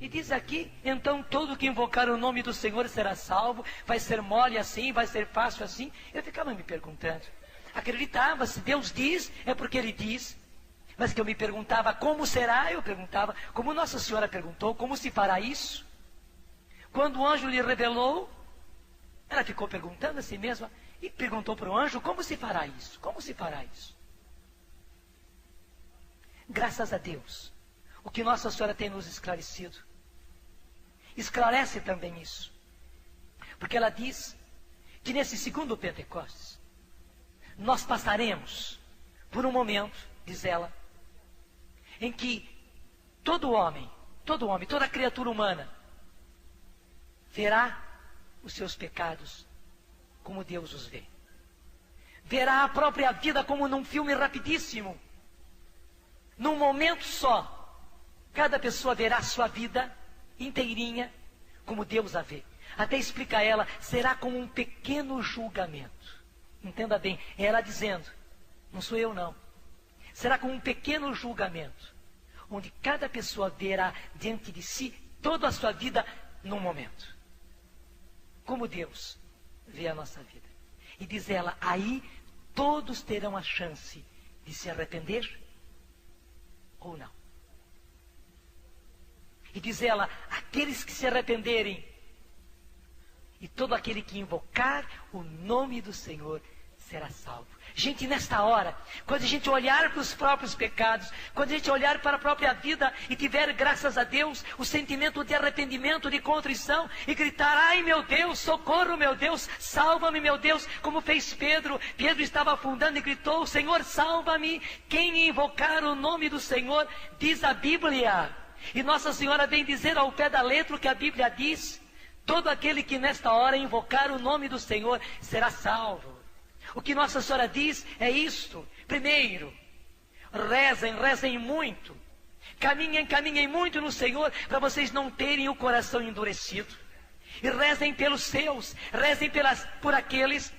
E diz aqui, então todo que invocar o nome do Senhor será salvo, vai ser mole assim, vai ser fácil assim. Eu ficava me perguntando, acreditava, se Deus diz, é porque Ele diz. Mas que eu me perguntava, como será? Eu perguntava, como Nossa Senhora perguntou, como se fará isso? Quando o anjo lhe revelou, ela ficou perguntando a si mesma, e perguntou para o anjo, como se fará isso? Como se fará isso? Graças a Deus, o que Nossa Senhora tem nos esclarecido, esclarece também isso. Porque ela diz que nesse segundo Pentecostes, nós passaremos por um momento, diz ela, em que todo homem, toda criatura humana, verá os seus pecados como Deus os vê. Verá a própria vida como num filme rapidíssimo. Num momento só, cada pessoa verá a sua vida inteirinha como Deus a vê. Até explica ela, será como um pequeno julgamento. Entenda bem, é ela dizendo, não sou eu não. Será como um pequeno julgamento, onde cada pessoa verá diante de si toda a sua vida num momento. Como Deus vê a nossa vida. E diz ela, aí todos terão a chance de se arrepender ou não. E diz ela, aqueles que se arrependerem, e todo aquele que invocar o nome do Senhor será salvo. Gente, nesta hora, quando a gente olhar para os próprios pecados, quando a gente olhar para a própria vida e tiver, graças a Deus, o sentimento de arrependimento, de contrição, e gritar, ai meu Deus, socorro meu Deus, salva-me meu Deus, como fez Pedro. Pedro estava afundando e gritou, Senhor, salva-me. Quem invocar o nome do Senhor, diz a Bíblia, e Nossa Senhora vem dizer ao pé da letra o que a Bíblia diz, todo aquele que nesta hora invocar o nome do Senhor será salvo. O que Nossa Senhora diz é isto. Primeiro, rezem muito. Caminhem muito no Senhor, para vocês não terem o coração endurecido. E rezem pelos seus, rezem por aqueles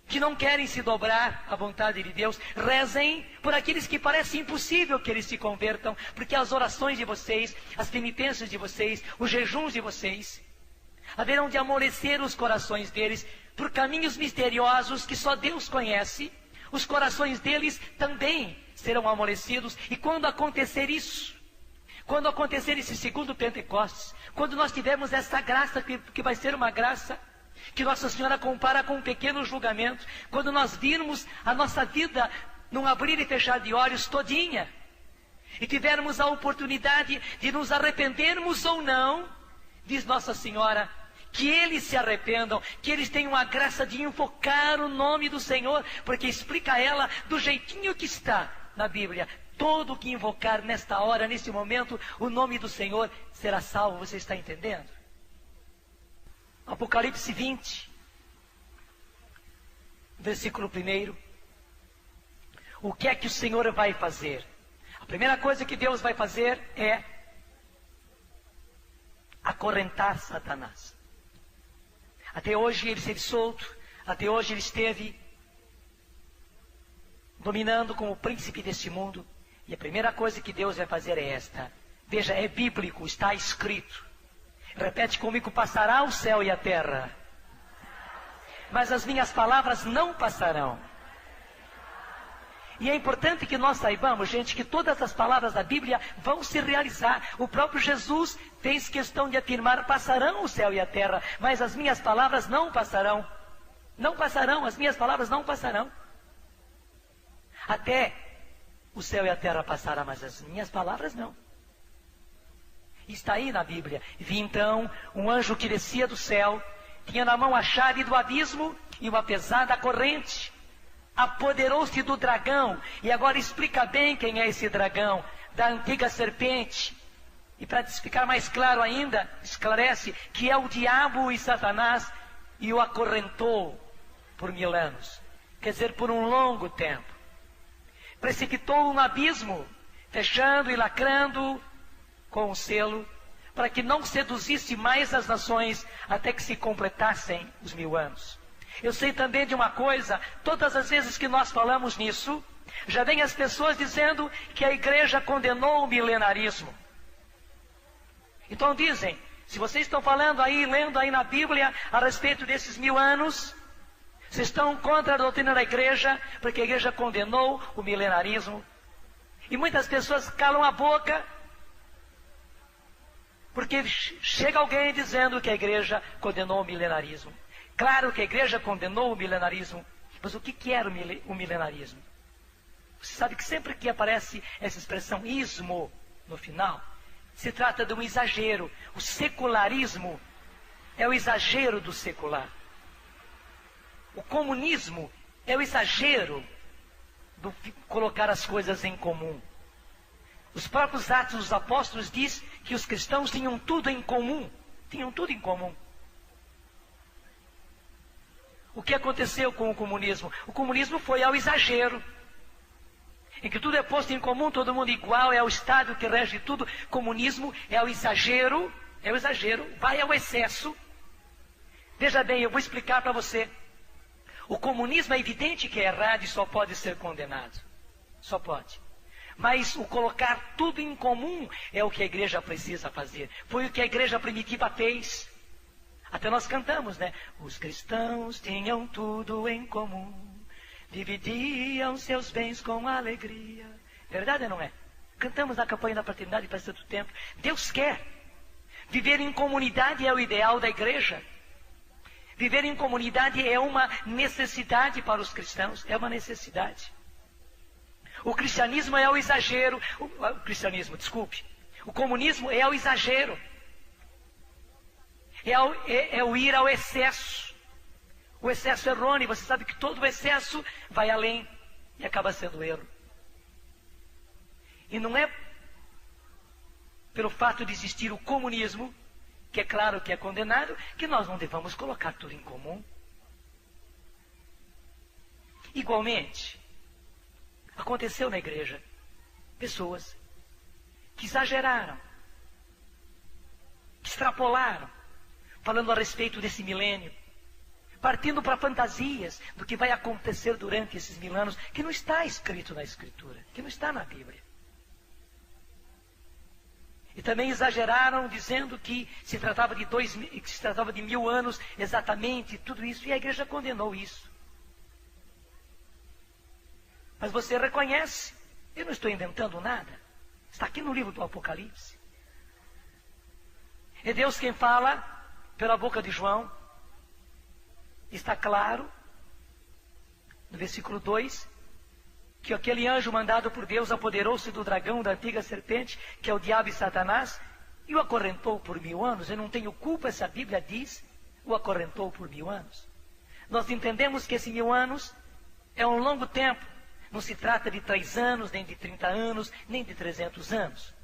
que não querem se dobrar à vontade de Deus. Rezem por aqueles que parece impossível que eles se convertam, porque as orações de vocês, as penitências de vocês, os jejuns de vocês, haverão de amolecer os corações deles, por caminhos misteriosos que só Deus conhece. Os corações deles também serão amolecidos. E quando acontecer isso, quando acontecer esse segundo Pentecostes, quando nós tivermos essa graça, que vai ser uma graça que Nossa Senhora compara com um pequeno julgamento, quando nós virmos a nossa vida num abrir e fechar de olhos todinha, e tivermos a oportunidade de nos arrependermos ou não, diz Nossa Senhora, que eles se arrependam, que eles tenham a graça de invocar o nome do Senhor, porque explica ela do jeitinho que está na Bíblia. Todo que invocar nesta hora, nesse momento, o nome do Senhor será salvo. Você está entendendo? Apocalipse 20, versículo 1. O que é que o Senhor vai fazer? A primeira coisa que Deus vai fazer é acorrentar Satanás. Até hoje ele esteve solto, até hoje ele esteve dominando como príncipe deste mundo. E a primeira coisa que Deus vai fazer é esta. Veja, é bíblico, está escrito. Repete comigo, passará o céu e a terra, mas as minhas palavras não passarão. E é importante que nós saibamos, gente, que todas as palavras da Bíblia vão se realizar. O próprio Jesus fez questão de afirmar, passarão o céu e a terra, mas as minhas palavras não passarão. Não passarão, as minhas palavras não passarão. Até o céu e a terra passarão, mas as minhas palavras não. Está aí na Bíblia. Vi então um anjo que descia do céu, tinha na mão a chave do abismo e uma pesada corrente. Apoderou-se do dragão, e agora explica bem quem é esse dragão, da antiga serpente. E para ficar mais claro ainda, esclarece que é o diabo e Satanás, e o acorrentou por 1000 anos, quer dizer, por um longo tempo. Precipitou-o no abismo, fechando e lacrando com o selo, para que não seduzisse mais as nações, até que se completassem os 1000 anos. Eu sei também de uma coisa, todas as vezes que nós falamos nisso, já vem as pessoas dizendo que a igreja condenou o milenarismo. Então Então dizem, se vocês estão falando aí, lendo aí na Bíblia a respeito desses 1000 anos, vocês estão contra a doutrina da igreja, porque a igreja condenou o milenarismo. E muitas pessoas calam a boca, porque chega alguém dizendo que a igreja condenou o milenarismo. Claro que a igreja condenou o milenarismo, mas o que era o milenarismo? Você sabe que sempre que aparece essa expressão ismo no final, se trata de um exagero. O secularismo é o exagero do secular. O comunismo é o exagero do colocar as coisas em comum. Os próprios Atos dos Apóstolos diz que os cristãos tinham tudo em comum. Tinham tudo em comum. O que aconteceu com o comunismo? O comunismo foi ao exagero, em que tudo é posto em comum, todo mundo igual, é o Estado que rege tudo. Comunismo é o exagero, vai ao excesso. Veja bem, eu vou explicar para você. O comunismo é evidente que é errado e só pode ser condenado. Só pode. Mas o colocar tudo em comum é o que a igreja precisa fazer. Foi o que a igreja primitiva fez. Até nós cantamos, né? Os cristãos tinham tudo em comum, dividiam seus bens com alegria. Verdade ou não é? Cantamos na campanha da fraternidade para todo o tempo. Deus quer. Viver em comunidade é o ideal da igreja. Viver em comunidade é uma necessidade para os cristãos. É uma necessidade. O cristianismo é o exagero. O comunismo é o exagero. É o ir ao excesso. O excesso errôneo. Você sabe que todo o excesso vai além e acaba sendo erro. E não é pelo fato de existir o comunismo, que é claro que é condenado, que nós não devamos colocar tudo em comum. Igualmente, aconteceu na igreja pessoas que exageraram, que extrapolaram, falando a respeito desse milênio, partindo para fantasias do que vai acontecer durante esses 1000 anos, que não está escrito na Escritura, que não está na Bíblia. E também exageraram dizendo que se tratava de 1000 anos exatamente, tudo isso, e a igreja condenou isso. Mas você reconhece, eu não estou inventando nada, está aqui no livro do Apocalipse. É Deus quem fala pela boca de João. Está claro, no versículo 2, que aquele anjo mandado por Deus apoderou-se do dragão, da antiga serpente, que é o diabo e Satanás, e o acorrentou por 1000 anos. Eu não tenho culpa, essa Bíblia diz, o acorrentou por 1000 anos. Nós entendemos que esse 1000 anos é um longo tempo. Não se trata de 3 anos, nem de 30 anos, nem de 300 anos.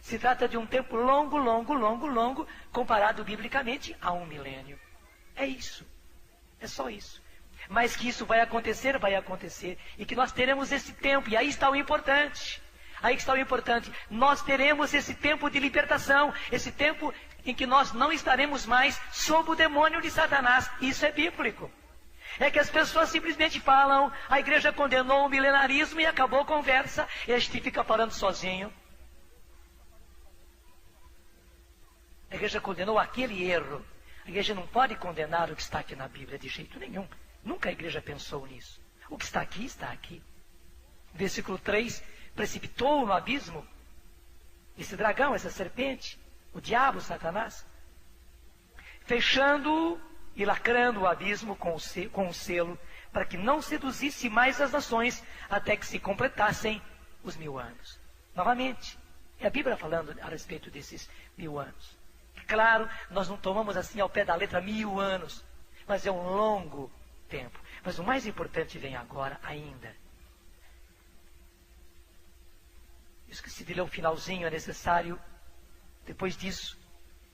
Se trata de um tempo longo, comparado biblicamente a 1 milênio. É isso. É só isso. Mas que isso vai acontecer, e que nós teremos esse tempo, e aí está o importante. Aí está o importante. Nós teremos esse tempo de libertação, esse tempo em que nós não estaremos mais sob o demônio de Satanás. Isso é bíblico. É que as pessoas simplesmente falam, a igreja condenou o milenarismo e acabou a conversa, e a gente fica falando sozinho. A igreja condenou aquele erro. A igreja não pode condenar o que está aqui na Bíblia de jeito nenhum. Nunca a igreja pensou nisso. O que está aqui, está aqui. Versículo 3, precipitou no abismo esse dragão, essa serpente, o diabo, Satanás, fechando e lacrando o abismo com o selo, para que não seduzisse mais as nações, até que se completassem os 1000 anos. Novamente, é a Bíblia falando a respeito desses 1000 anos. Claro, nós não tomamos assim ao pé da letra 1000 anos, mas é um longo tempo. Mas o mais importante vem agora ainda. Esqueci de ler o finalzinho, é necessário, depois disso,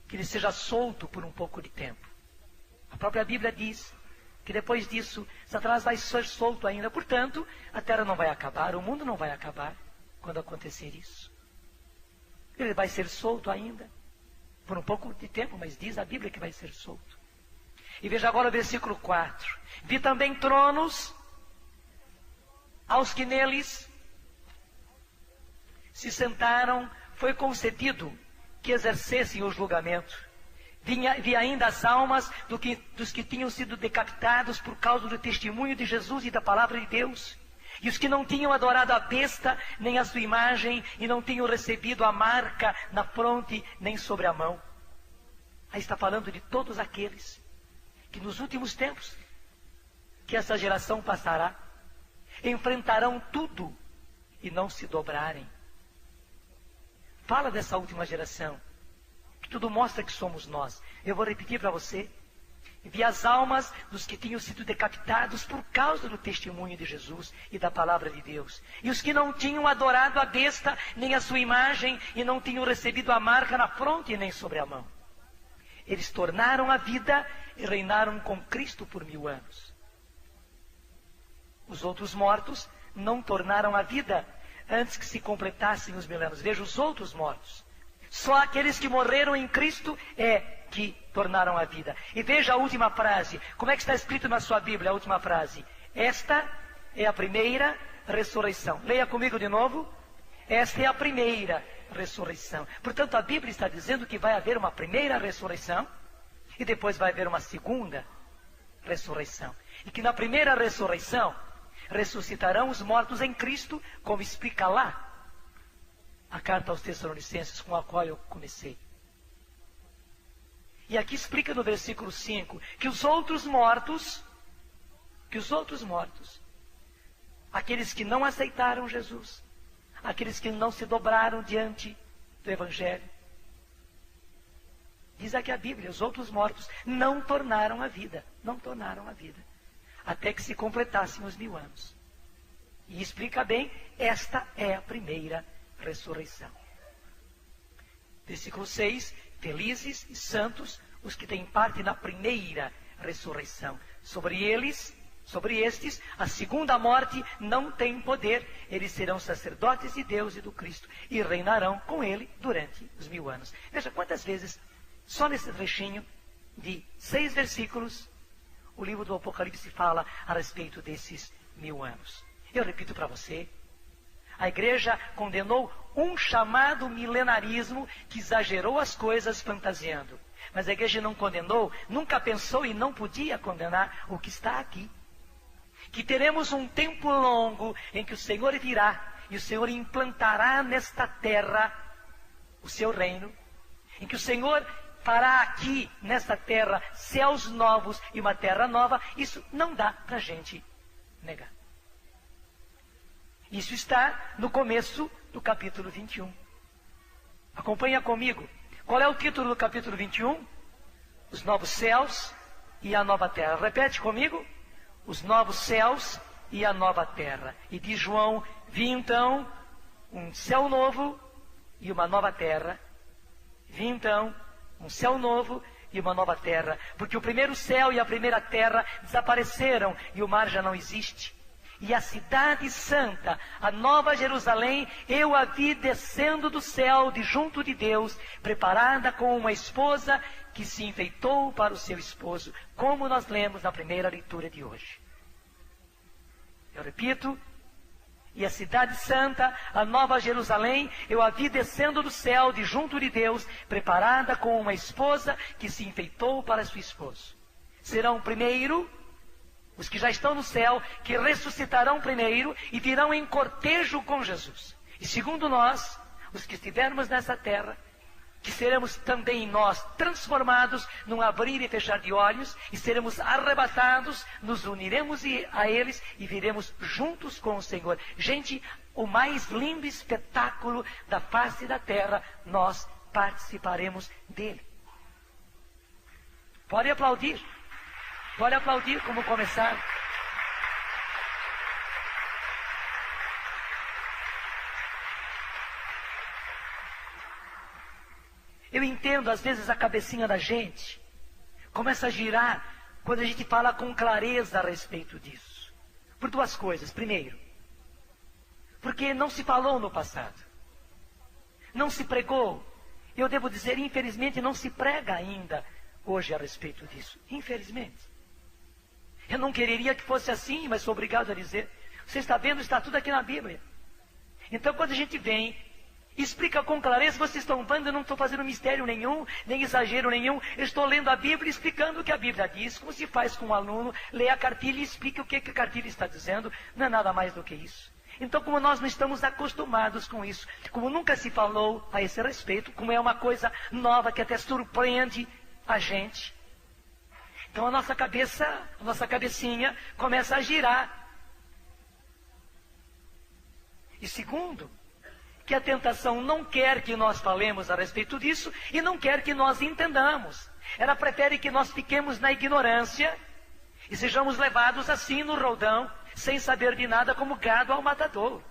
que ele seja solto por um pouco de tempo. A própria Bíblia diz que depois disso, Satanás vai ser solto ainda. Portanto, a terra não vai acabar, o mundo não vai acabar quando acontecer isso. Ele vai ser solto ainda, por um pouco de tempo, mas diz a Bíblia que vai ser solto. E veja agora o versículo 4. Vi também tronos, aos que neles se sentaram, foi concedido que exercessem o julgamento. Via ainda as almas dos que tinham sido decapitados por causa do testemunho de Jesus e da palavra de Deus. E os que não tinham adorado a besta, nem a sua imagem, e não tinham recebido a marca na fronte, nem sobre a mão. Aí está falando de todos aqueles que nos últimos tempos, que essa geração passará, enfrentarão tudo e não se dobrarem. Fala dessa última geração, que tudo mostra que somos nós. Eu vou repetir para você. Vi as almas dos que tinham sido decapitados por causa do testemunho de Jesus e da palavra de Deus. E os que não tinham adorado a besta, nem a sua imagem, e não tinham recebido a marca na fronte, nem sobre a mão. Eles tornaram a vida e reinaram com Cristo por 1000 anos. Os outros mortos não tornaram a vida antes que se completassem os 1000 anos. Veja, os outros mortos. Só aqueles que morreram em Cristo que tornaram a vida. E veja a última frase. Como é que está escrito na sua Bíblia a última frase? Esta é a primeira ressurreição. Leia comigo de novo. Esta é a primeira ressurreição. Portanto, a Bíblia está dizendo que vai haver uma primeira ressurreição e depois vai haver uma segunda ressurreição. E que na primeira ressurreição ressuscitarão os mortos em Cristo, como explica lá a carta aos Tessalonicenses, com a qual eu comecei. E aqui explica no versículo 5, que os outros mortos, aqueles que não aceitaram Jesus, aqueles que não se dobraram diante do Evangelho, diz aqui a Bíblia, os outros mortos não tornaram a vida, até que se completassem os 1000 anos. E explica bem, esta é a primeira ressurreição. Versículo 6, felizes e santos os que têm parte na primeira ressurreição. Sobre estes, a segunda morte não tem poder. Eles serão sacerdotes de Deus e do Cristo e reinarão com Ele durante os 1000 anos. Veja quantas vezes, só nesse trechinho de 6 versículos, o livro do Apocalipse fala a respeito desses 1000 anos. Eu repito para você, a igreja condenou um chamado milenarismo que exagerou as coisas fantasiando. Mas a igreja não condenou, nunca pensou e não podia condenar o que está aqui. Que teremos um tempo longo em que o Senhor virá e o Senhor implantará nesta terra o seu reino. Em que o Senhor fará aqui, nesta terra, céus novos e uma terra nova. Isso não dá para a gente negar. Isso está no começo do capítulo 21. Acompanha comigo. Qual é o título do capítulo 21? Os novos céus e a nova terra. Repete comigo. Os novos céus e a nova terra. E diz João, vi então um céu novo e uma nova terra. Vi então um céu novo e uma nova terra. Porque o primeiro céu e a primeira terra desapareceram e o mar já não existe. E a cidade santa, a nova Jerusalém, eu a vi descendo do céu, de junto de Deus, preparada com uma esposa que se enfeitou para o seu esposo, como nós lemos na primeira leitura de hoje. Eu repito, e a cidade santa, a nova Jerusalém, eu a vi descendo do céu, de junto de Deus, preparada com uma esposa que se enfeitou para seu esposo. Serão primeiro os que já estão no céu, que ressuscitarão primeiro e virão em cortejo com Jesus. E segundo nós, os que estivermos nessa terra, que seremos também nós transformados num abrir e fechar de olhos, e seremos arrebatados, nos uniremos a eles e viremos juntos com o Senhor. Gente, o mais lindo espetáculo da face da terra, nós participaremos dele. Pode aplaudir. Pode aplaudir como começar. Eu entendo, às vezes, a cabecinha da gente começa a girar quando a gente fala com clareza a respeito disso. Por duas coisas. Primeiro, porque não se falou no passado. Não se pregou. Eu devo dizer, infelizmente, não se prega ainda hoje a respeito disso. Infelizmente. Eu não quereria que fosse assim, mas sou obrigado a dizer. Você está vendo, está tudo aqui na Bíblia. Então, quando a gente vem Explica com clareza. Vocês estão vendo, eu não estou fazendo mistério nenhum, nem exagero nenhum. Eu estou lendo a Bíblia, explicando o que a Bíblia diz, como se faz com um aluno, lê a cartilha e explica o que a cartilha está dizendo. Não é nada mais do que isso. Então, como nós não estamos acostumados com isso, como nunca se falou a esse respeito, como é uma coisa nova que até surpreende a gente, então a nossa cabecinha começa a girar. E segundo, que a tentação não quer que nós falemos a respeito disso e não quer que nós entendamos. Ela prefere que nós fiquemos na ignorância e sejamos levados assim no roldão, sem saber de nada, como gado ao matadouro.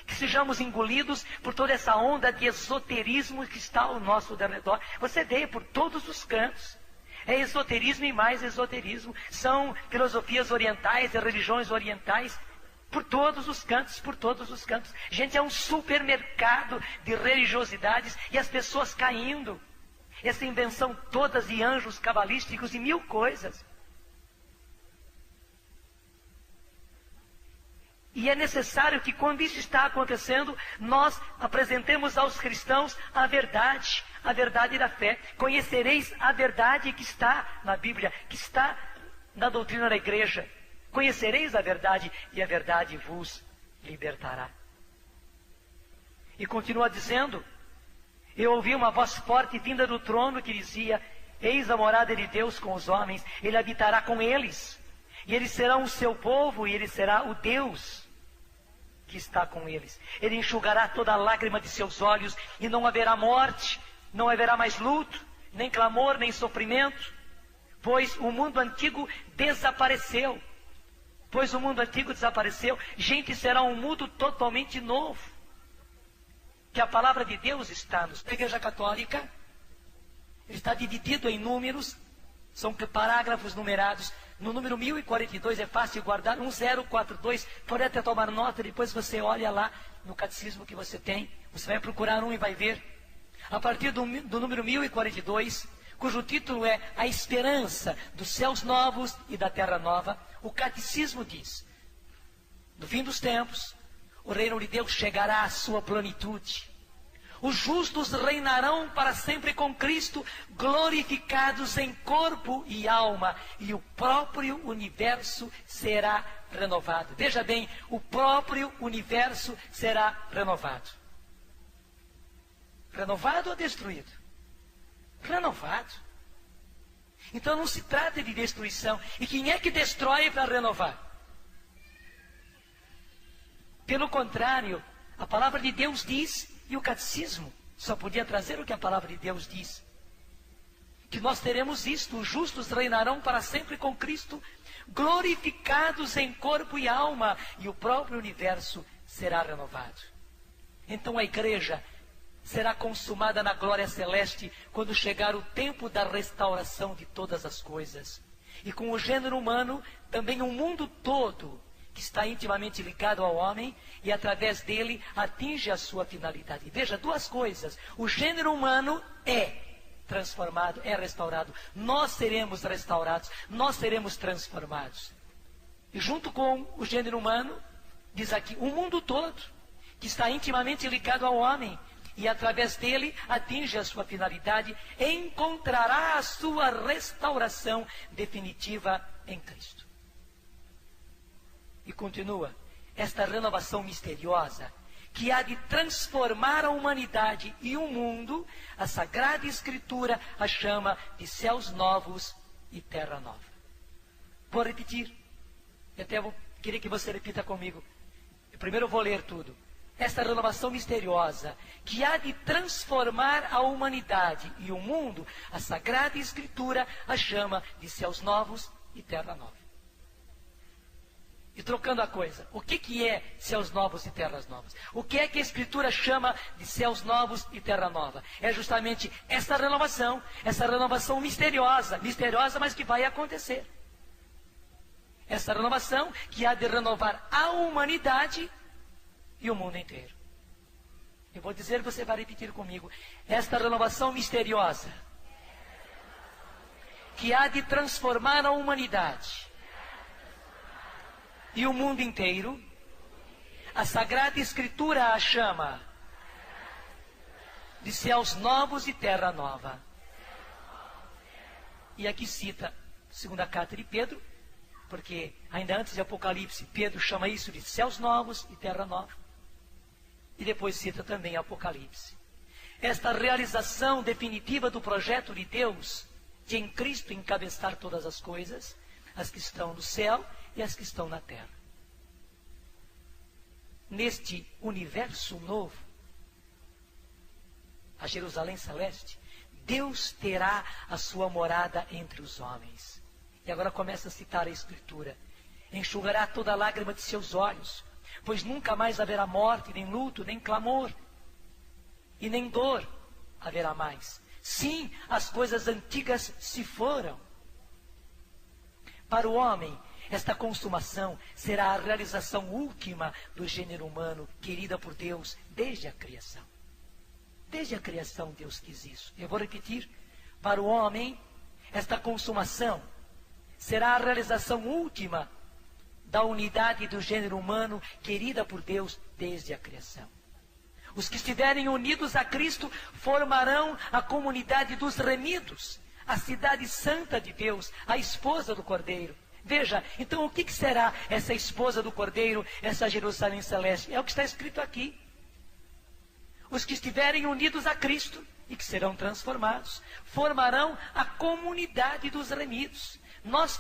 Que sejamos engolidos por toda essa onda de esoterismo que está ao nosso redor. Você vê por todos os cantos. É esoterismo e mais esoterismo. São filosofias orientais e religiões orientais. Por todos os cantos, por todos os cantos. Gente, é um supermercado de religiosidades e as pessoas caindo. Essa invenção todas de anjos cabalísticos e mil coisas. E é necessário que quando isso está acontecendo, nós apresentemos aos cristãos a verdade da fé. Conhecereis a verdade que está na Bíblia, que está na doutrina da igreja. Conhecereis a verdade e a verdade vos libertará. E continua dizendo, eu ouvi uma voz forte vinda do trono que dizia, eis a morada de Deus com os homens, ele habitará com eles, e eles serão o seu povo, e ele será o Deus que está com eles. Ele enxugará toda a lágrima de seus olhos, e não haverá morte, não haverá mais luto, nem clamor, nem sofrimento, pois o mundo antigo desapareceu. Pois o mundo antigo desapareceu, gente, será um mundo totalmente novo. Que a palavra de Deus está nos. A Igreja Católica, ele está dividido em números, são parágrafos numerados. No número 1042 é fácil guardar, 1042, pode até tomar nota, depois você olha lá no catecismo que você tem, você vai procurar um e vai ver. A partir do número 1042, cujo título é A Esperança dos Céus Novos e da Terra Nova, o catecismo diz, no fim dos tempos, o reino de Deus chegará à sua plenitude. Os justos reinarão para sempre com Cristo, glorificados em corpo e alma, e o próprio universo será renovado. Veja bem, o próprio universo será renovado. Renovado ou destruído? Renovado. Então não se trata de destruição. E quem é que destrói para renovar? Pelo contrário, a palavra de Deus diz, e o catecismo só podia trazer o que a palavra de Deus diz, que nós teremos isto, os justos reinarão para sempre com Cristo, glorificados em corpo e alma, e o próprio universo será renovado. Então a igreja será consumada na glória celeste quando chegar o tempo da restauração de todas as coisas. E com o gênero humano, também o mundo todo, que está intimamente ligado ao homem, e através dele atinge a sua finalidade. Veja, duas coisas. O gênero humano é transformado, é restaurado. Nós seremos restaurados, nós seremos transformados. E junto com o gênero humano, diz aqui, o mundo todo, que está intimamente ligado ao homem, e através dele atinge a sua finalidade, encontrará a sua restauração definitiva em Cristo. E continua, esta renovação misteriosa, que há de transformar a humanidade e o mundo, a Sagrada Escritura a chama de céus novos e terra nova. Vou repetir, eu até queria que você repita comigo. Primeiro eu vou ler tudo. Esta renovação misteriosa, que há de transformar a humanidade e o mundo, a Sagrada Escritura a chama de céus novos e terra nova. E trocando a coisa, o que é céus novos e terras novas? O que é que a Escritura chama de céus novos e terra nova? É justamente essa renovação misteriosa, mas que vai acontecer. Essa renovação que há de renovar a humanidade e o mundo inteiro. Eu vou dizer, você vai repetir comigo. Esta renovação misteriosa, que há de transformar a humanidade e o mundo inteiro, a Sagrada Escritura a chama de céus novos e terra nova. E aqui cita a segunda carta de Pedro, porque ainda antes de Apocalipse, Pedro chama isso de céus novos e terra nova. E depois cita também Apocalipse. Esta realização definitiva do projeto de Deus, de em Cristo encabeçar todas as coisas, as que estão no céu e as que estão na terra. Neste universo novo, a Jerusalém Celeste, Deus terá a sua morada entre os homens. E agora começa a citar a Escritura. Enxugará toda lágrima de seus olhos, pois nunca mais haverá morte, nem luto, nem clamor, e nem dor haverá mais. Sim, as coisas antigas se foram. Para o homem, esta consumação será a realização última do gênero humano, querida por Deus desde a criação. Desde a criação Deus quis isso. Eu vou repetir. Para o homem, esta consumação será a realização última da unidade do gênero humano, querida por Deus desde a criação. Os que estiverem unidos a Cristo formarão a comunidade dos remidos, a cidade santa de Deus, a esposa do Cordeiro. Veja, então o que será essa esposa do Cordeiro, essa Jerusalém Celeste? É o que está escrito aqui. Os que estiverem unidos a Cristo e que serão transformados, formarão a comunidade dos remidos. Nós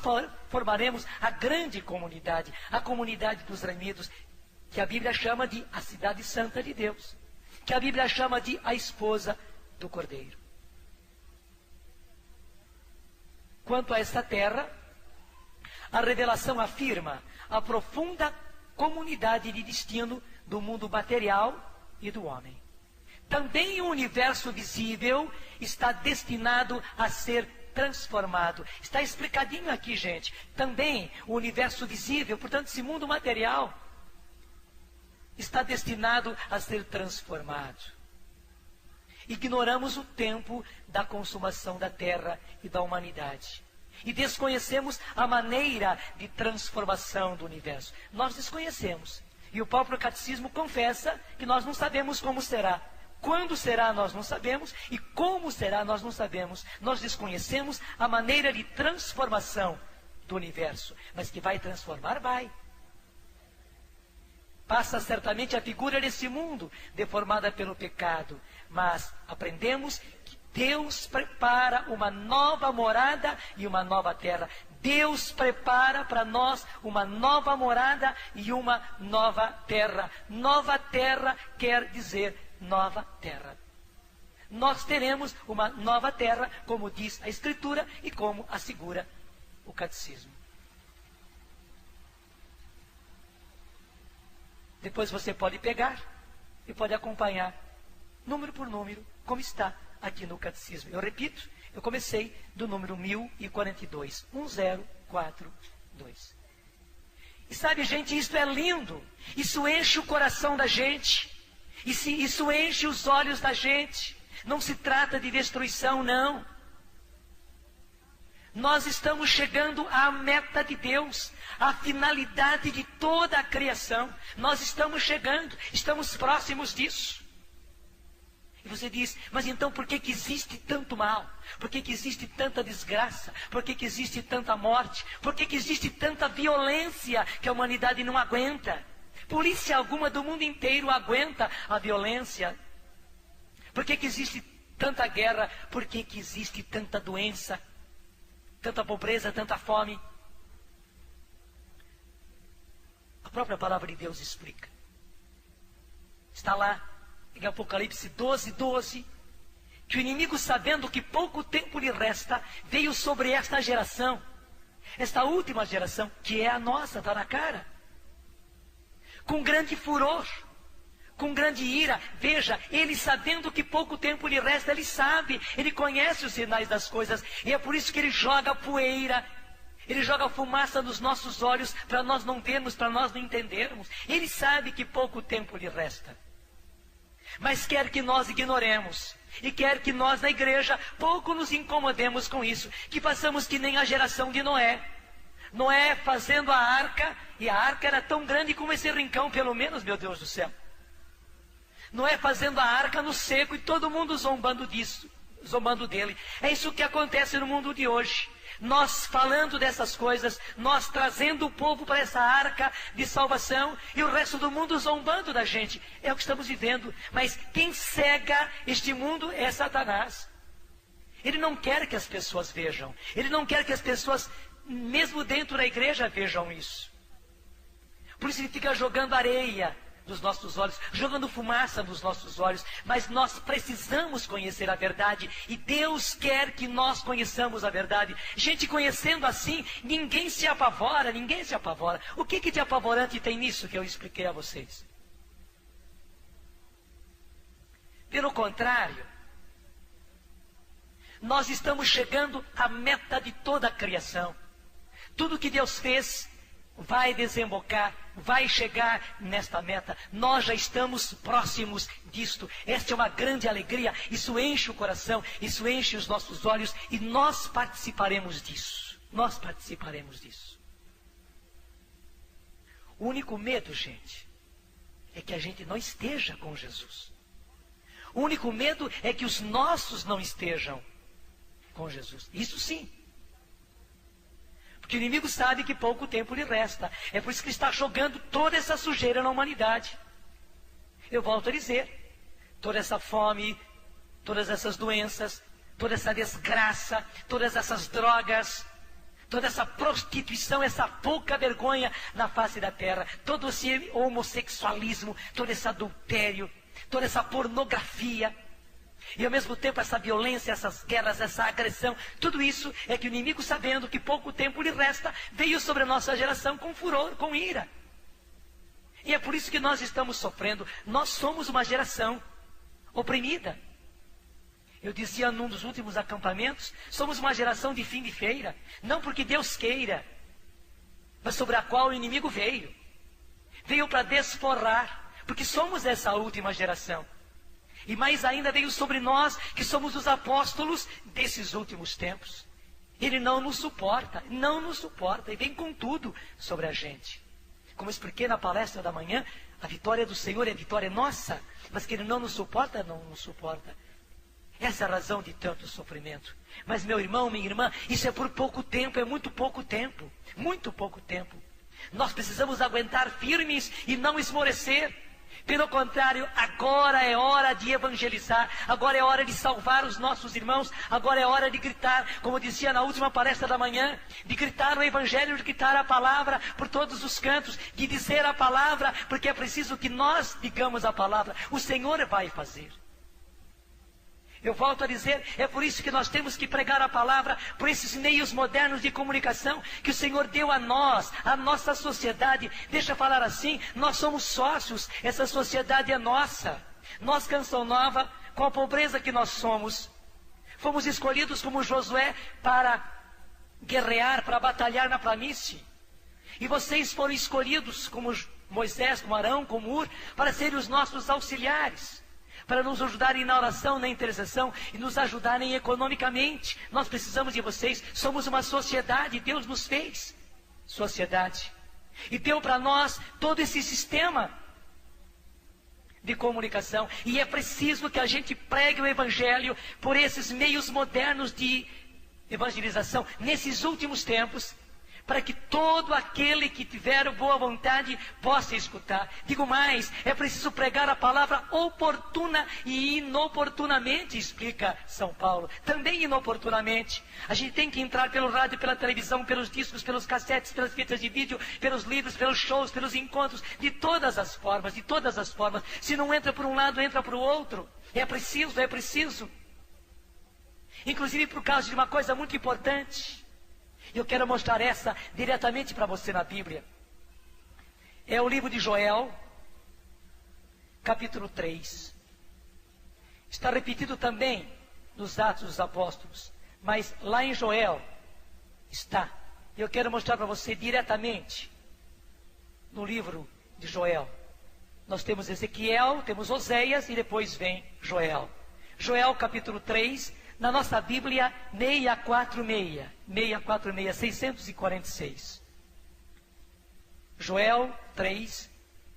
formaremos a grande comunidade, a comunidade dos remidos, que a Bíblia chama de a cidade santa de Deus, que a Bíblia chama de a esposa do Cordeiro. Quanto a esta terra, a revelação afirma a profunda comunidade de destino do mundo material e do homem. Também o universo visível está destinado a ser transformado. Está explicadinho aqui, gente. Também o universo visível, portanto, esse mundo material, está destinado a ser transformado. Ignoramos o tempo da consumação da terra e da humanidade. E desconhecemos a maneira de transformação do universo. Nós desconhecemos. E o próprio catecismo confessa que nós não sabemos como será. Quando será, nós não sabemos. E como será, nós não sabemos. Nós desconhecemos a maneira de transformação do universo. Mas que vai transformar, vai. Passa certamente a figura desse mundo, deformada pelo pecado. Mas aprendemos que Deus prepara uma nova morada e uma nova terra. Deus prepara para nós uma nova morada e uma nova terra. Nova terra quer dizer nova terra. Nós teremos uma nova terra, como diz a Escritura e como assegura o Catecismo. Depois você pode pegar e pode acompanhar, número por número, como está aqui no Catecismo. Eu repito, eu comecei do número 1042, 1042. E sabe, gente, isso é lindo. Isso enche o coração da gente. Isso enche os olhos da gente. Não se trata de destruição, não. Nós estamos chegando à meta de Deus, à finalidade de toda a criação. Nós estamos chegando, estamos próximos disso. E você diz, mas então por que existe tanto mal? Por que existe tanta desgraça? Por que existe tanta morte? Por que existe tanta violência que a humanidade não aguenta? Polícia alguma do mundo inteiro aguenta a violência. Por que existe tanta guerra? Por que existe tanta doença? Tanta pobreza, tanta fome? A própria palavra de Deus explica. Está lá em Apocalipse 12, 12, que o inimigo, sabendo que pouco tempo lhe resta, veio sobre esta geração, esta última geração, que é a nossa, está na cara, com grande furor, com grande ira. Veja, ele sabendo que pouco tempo lhe resta, ele sabe, ele conhece os sinais das coisas, e é por isso que ele joga poeira, ele joga fumaça nos nossos olhos, para nós não vermos, para nós não entendermos. Ele sabe que pouco tempo lhe resta, mas quer que nós ignoremos, e quer que nós na igreja pouco nos incomodemos com isso, que façamos que nem a geração de Noé. Noé fazendo a arca, e a arca era tão grande como esse rincão, pelo menos, meu Deus do céu. Noé fazendo a arca no seco e todo mundo zombando disso, zombando dele. É isso que acontece no mundo de hoje. Nós falando dessas coisas, nós trazendo o povo para essa arca de salvação e o resto do mundo zombando da gente. É o que estamos vivendo. Mas quem cega este mundo é Satanás. Ele não quer que as pessoas vejam. Ele não quer que as pessoas, mesmo dentro da igreja, vejam isso. Por isso ele fica jogando areia nos nossos olhos, jogando fumaça nos nossos olhos. Mas nós precisamos conhecer a verdade. E Deus quer que nós conheçamos a verdade. Gente, conhecendo assim, ninguém se apavora, ninguém se apavora. O que de apavorante tem nisso que eu expliquei a vocês? Pelo contrário, nós estamos chegando à meta de toda a criação. Tudo que Deus fez vai desembocar, vai chegar nesta meta. Nós já estamos próximos disto. Esta é uma grande alegria. Isso enche o coração, isso enche os nossos olhos e nós participaremos disso. Nós participaremos disso. O único medo, gente, é que a gente não esteja com Jesus. O único medo é que os nossos não estejam com Jesus. Isso sim. Porque o inimigo sabe que pouco tempo lhe resta. É por isso que ele está jogando toda essa sujeira na humanidade. Eu volto a dizer, toda essa fome, todas essas doenças, toda essa desgraça, todas essas drogas, toda essa prostituição, essa pouca vergonha na face da terra, todo esse homossexualismo, todo esse adultério, toda essa pornografia, e ao mesmo tempo essa violência, essas guerras, essa agressão, tudo isso é que o inimigo, sabendo que pouco tempo lhe resta, veio sobre a nossa geração com furor, com ira. E é por isso que nós estamos sofrendo. Nós somos uma geração oprimida. Eu dizia num dos últimos acampamentos, somos uma geração de fim de feira, não porque Deus queira, mas sobre a qual o inimigo veio. Veio para desforrar, porque somos essa última geração. E mais ainda veio sobre nós, que somos os apóstolos desses últimos tempos. Ele não nos suporta, e vem com tudo sobre a gente. Como eu expliquei na palestra da manhã, a vitória do Senhor é a vitória nossa, mas que Ele não nos suporta, não nos suporta. Essa é a razão de tanto sofrimento. Mas meu irmão, minha irmã, isso é por pouco tempo, é muito pouco tempo. Muito pouco tempo. Nós precisamos aguentar firmes e não esmorecer. Pelo contrário, agora é hora de evangelizar, agora é hora de salvar os nossos irmãos, agora é hora de gritar, como eu dizia na última palestra da manhã, de gritar o evangelho, de gritar a palavra por todos os cantos, de dizer a palavra, porque é preciso que nós digamos a palavra. O Senhor vai fazer. Eu volto a dizer, é por isso que nós temos que pregar a palavra, por esses meios modernos de comunicação que o Senhor deu a nós, a nossa sociedade. Deixa eu falar assim, nós somos sócios, essa sociedade é nossa. Nós, Canção Nova, com a pobreza que nós somos, fomos escolhidos como Josué para guerrear, para batalhar na planície. E vocês foram escolhidos como Moisés, como Arão, como Ur, para serem os nossos auxiliares, para nos ajudarem na oração, na intercessão e nos ajudarem economicamente. Nós precisamos de vocês. Somos uma sociedade, Deus nos fez sociedade e deu para nós todo esse sistema de comunicação, e é preciso que a gente pregue o evangelho por esses meios modernos de evangelização nesses últimos tempos, para que todo aquele que tiver boa vontade possa escutar. Digo mais, é preciso pregar a palavra oportuna e inoportunamente, explica São Paulo. Também inoportunamente. A gente tem que entrar pelo rádio, pela televisão, pelos discos, pelos cassetes, pelas fitas de vídeo, pelos livros, pelos shows, pelos encontros, de todas as formas, de todas as formas. Se não entra por um lado, entra por o outro. É preciso, é preciso. Inclusive por causa de uma coisa muito importante. Eu quero mostrar essa diretamente para você na Bíblia. É o livro de Joel, capítulo 3. Está repetido também nos Atos dos Apóstolos, mas lá em Joel está. Eu quero mostrar para você diretamente no livro de Joel. Nós temos Ezequiel, temos Oséias e depois vem Joel. Joel capítulo 3. Na nossa Bíblia, 646, 646. Joel 3,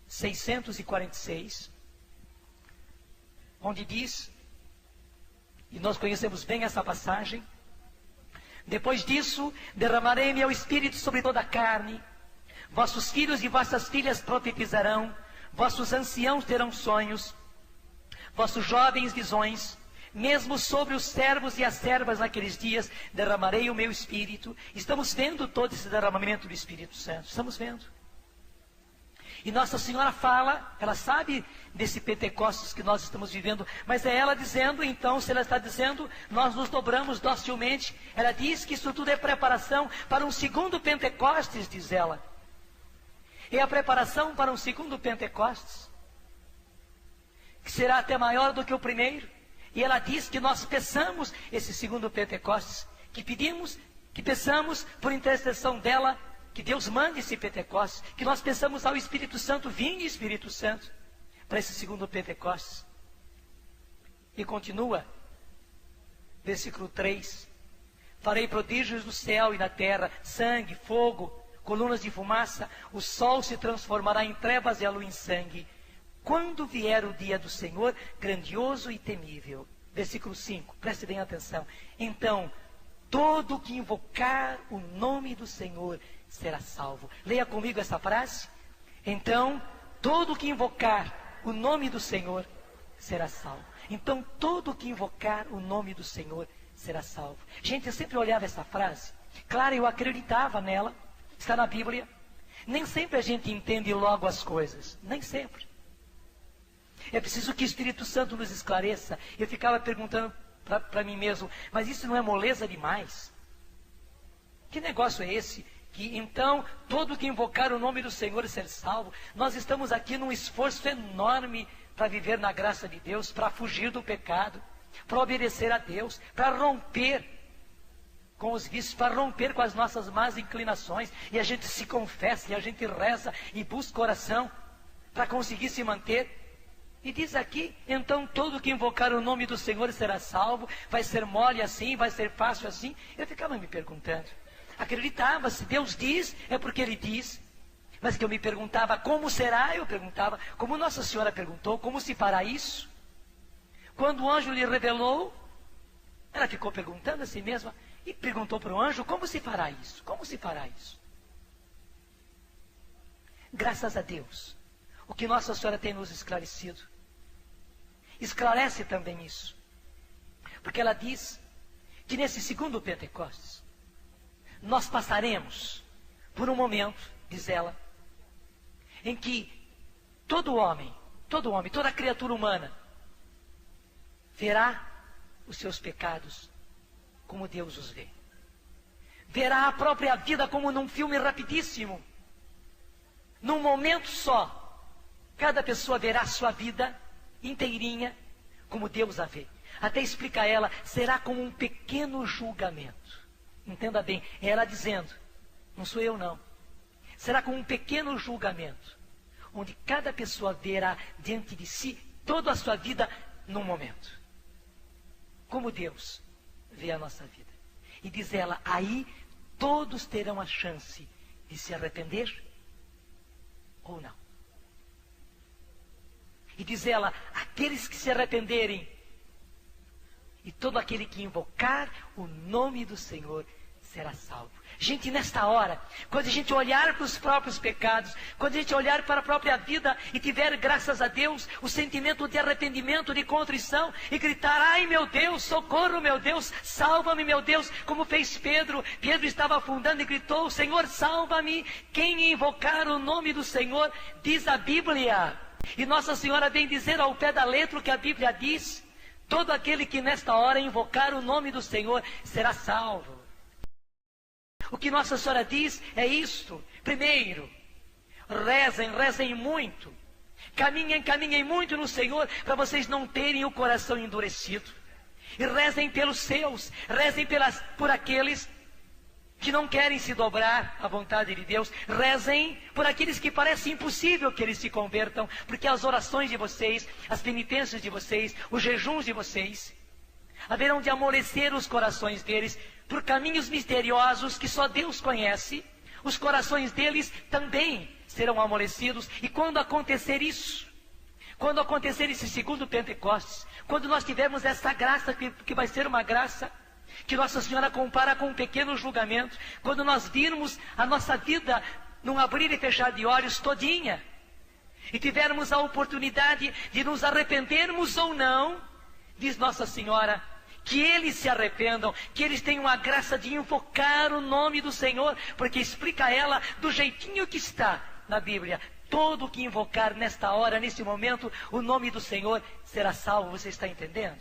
646, onde diz, e nós conhecemos bem essa passagem: depois disso, derramarei meu espírito sobre toda a carne, vossos filhos e vossas filhas profetizarão, vossos anciãos terão sonhos, vossos jovens visões, mesmo sobre os servos e as servas naqueles dias derramarei o meu espírito. Estamos vendo todo esse derramamento do Espírito Santo, estamos vendo. E Nossa Senhora fala, ela sabe desse Pentecostes que nós estamos vivendo, mas é ela dizendo, então, se ela está dizendo, nós nos dobramos docilmente. Ela diz que isso tudo é preparação para um segundo Pentecostes, diz ela. É a preparação para um segundo Pentecostes, que será até maior do que o primeiro. E ela diz que nós peçamos esse segundo Pentecostes, que pedimos, que peçamos por intercessão dela, que Deus mande esse Pentecostes, que nós peçamos ao Espírito Santo, vinde Espírito Santo, para esse segundo Pentecostes. E continua, versículo 3, farei prodígios no céu e na terra, sangue, fogo, colunas de fumaça, o sol se transformará em trevas e a lua em sangue, quando vier o dia do Senhor, grandioso e temível. Versículo 5, preste bem atenção. Então, todo que invocar o nome do Senhor será salvo. Leia comigo essa frase. Então, todo que invocar o nome do Senhor será salvo. Então, todo que invocar o nome do Senhor será salvo. Gente, eu sempre olhava essa frase. Claro, eu acreditava nela. Está na Bíblia. Nem sempre a gente entende logo as coisas. Nem sempre. É preciso que o Espírito Santo nos esclareça. Eu ficava perguntando para mim mesmo, mas isso não é moleza demais? Que negócio é esse? Que então, todo que invocar o nome do Senhor será salvo. Nós estamos aqui num esforço enorme para viver na graça de Deus, para fugir do pecado, para obedecer a Deus, para romper com os vícios, para romper com as nossas más inclinações. E a gente se confessa, e a gente reza, e busca oração, para conseguir se manter. E diz aqui, então todo que invocar o nome do Senhor será salvo. Vai ser mole assim, vai ser fácil assim. Eu ficava me perguntando. Acreditava, se Deus diz, é porque Ele diz. Mas que eu me perguntava, como será? Eu perguntava, como Nossa Senhora perguntou, como se fará isso? Quando o anjo lhe revelou, ela ficou perguntando a si mesma, e perguntou para o anjo, como se fará isso? Como se fará isso? Graças a Deus, o que Nossa Senhora tem nos esclarecido, esclarece também isso. Porque ela diz que nesse segundo Pentecostes, nós passaremos por um momento, diz ela, em que todo homem, toda criatura humana, verá os seus pecados como Deus os vê. Verá a própria vida como num filme rapidíssimo. Num momento só, cada pessoa verá a sua vida inteirinha como Deus a vê. Até explica ela, será como um pequeno julgamento. Entenda bem, é ela dizendo, não sou eu não. Será como um pequeno julgamento, onde cada pessoa verá diante de si toda a sua vida num momento. Como Deus vê a nossa vida. E diz ela, aí todos terão a chance de se arrepender ou não. E diz ela, aqueles que se arrependerem, e todo aquele que invocar o nome do Senhor será salvo. Gente, nesta hora, quando a gente olhar para os próprios pecados, quando a gente olhar para a própria vida e tiver, graças a Deus, o sentimento de arrependimento, de contrição, e gritar, ai meu Deus, socorro meu Deus, salva-me meu Deus, como fez Pedro. Pedro estava afundando e gritou, Senhor, salva-me. Quem invocar o nome do Senhor, diz a Bíblia, e Nossa Senhora vem dizer ao pé da letra o que a Bíblia diz, todo aquele que nesta hora invocar o nome do Senhor será salvo. O que Nossa Senhora diz é isto. Primeiro, rezem muito. Caminhem muito no Senhor, para vocês não terem o coração endurecido. E rezem pelos seus, rezem por aqueles que não querem se dobrar à vontade de Deus. Rezem por aqueles que parece impossível que eles se convertam, porque as orações de vocês, as penitências de vocês, os jejuns de vocês, haverão de amolecer os corações deles por caminhos misteriosos que só Deus conhece, os corações deles também serão amolecidos. E quando acontecer isso, quando acontecer esse segundo Pentecostes, quando nós tivermos essa graça, que vai ser uma graça que Nossa Senhora compara com um pequeno julgamento, quando nós virmos a nossa vida num abrir e fechar de olhos todinha, e tivermos a oportunidade de nos arrependermos ou não, diz Nossa Senhora, que eles se arrependam, que eles tenham a graça de invocar o nome do Senhor, porque explica ela do jeitinho que está na Bíblia. Todo que invocar nesta hora, nesse momento, o nome do Senhor será salvo. Você está entendendo?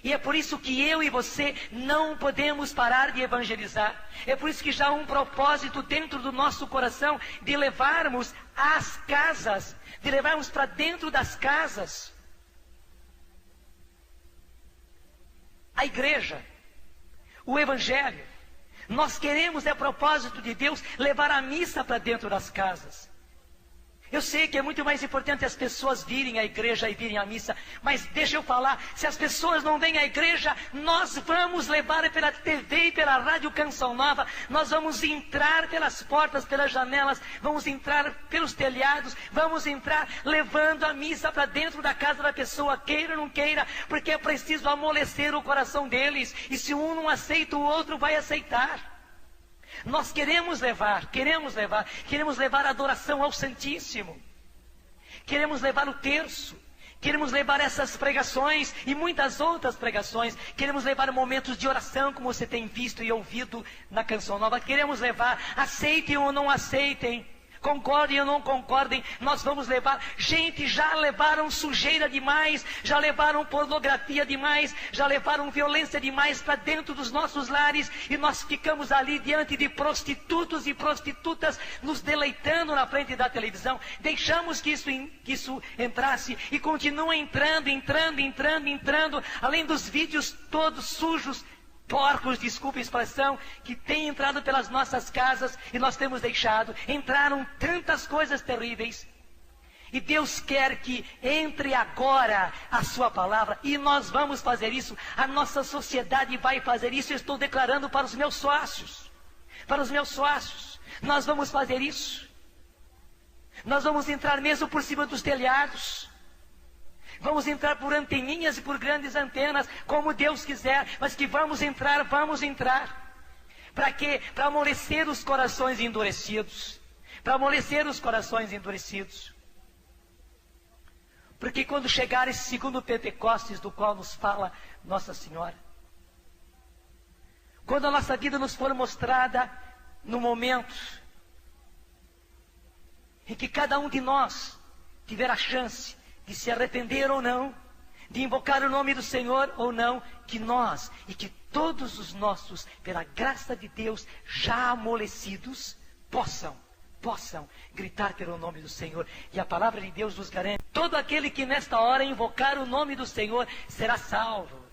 E é por isso que eu e você não podemos parar de evangelizar. É por isso que já há um propósito dentro do nosso coração de levarmos às casas, de levarmos para dentro das casas a igreja, o evangelho. Nós queremos, é propósito de Deus, levar a missa para dentro das casas. Eu sei que é muito mais importante as pessoas virem à igreja e virem à missa, mas deixa eu falar, se as pessoas não vêm à igreja, nós vamos levar pela TV e pela Rádio Canção Nova, nós vamos entrar pelas portas, pelas janelas, vamos entrar pelos telhados, vamos entrar levando a missa para dentro da casa da pessoa, queira ou não queira, porque é preciso amolecer o coração deles, e se um não aceita, o outro vai aceitar. Nós queremos levar a adoração ao Santíssimo, queremos levar o terço, queremos levar essas pregações e muitas outras pregações, queremos levar momentos de oração, como você tem visto e ouvido na Canção Nova, queremos levar, aceitem ou não aceitem, concordem ou não concordem, nós vamos levar. Gente, já levaram sujeira demais, já levaram pornografia demais, já levaram violência demais para dentro dos nossos lares, e nós ficamos ali diante de prostitutos e prostitutas nos deleitando na frente da televisão. Deixamos que isso entrasse e continua entrando, além dos vídeos todos sujos, porcos, desculpe a expressão, que tem entrado pelas nossas casas e nós temos deixado. Entraram tantas coisas terríveis. E Deus quer que entre agora a sua palavra, e nós vamos fazer isso. A nossa sociedade vai fazer isso. Eu estou declarando para os meus sócios. Nós vamos fazer isso. Nós vamos entrar mesmo por cima dos telhados. Vamos entrar por anteninhas e por grandes antenas, como Deus quiser, mas que vamos entrar. Para quê? Para amolecer os corações endurecidos. Porque quando chegar esse segundo Pentecostes, do qual nos fala Nossa Senhora, quando a nossa vida nos for mostrada no momento em que cada um de nós tiver a chance de se arrepender ou não, de invocar o nome do Senhor ou não, que nós e que todos os nossos, pela graça de Deus, já amolecidos, possam gritar pelo nome do Senhor. E a palavra de Deus nos garante: todo aquele que nesta hora invocar o nome do Senhor será salvo.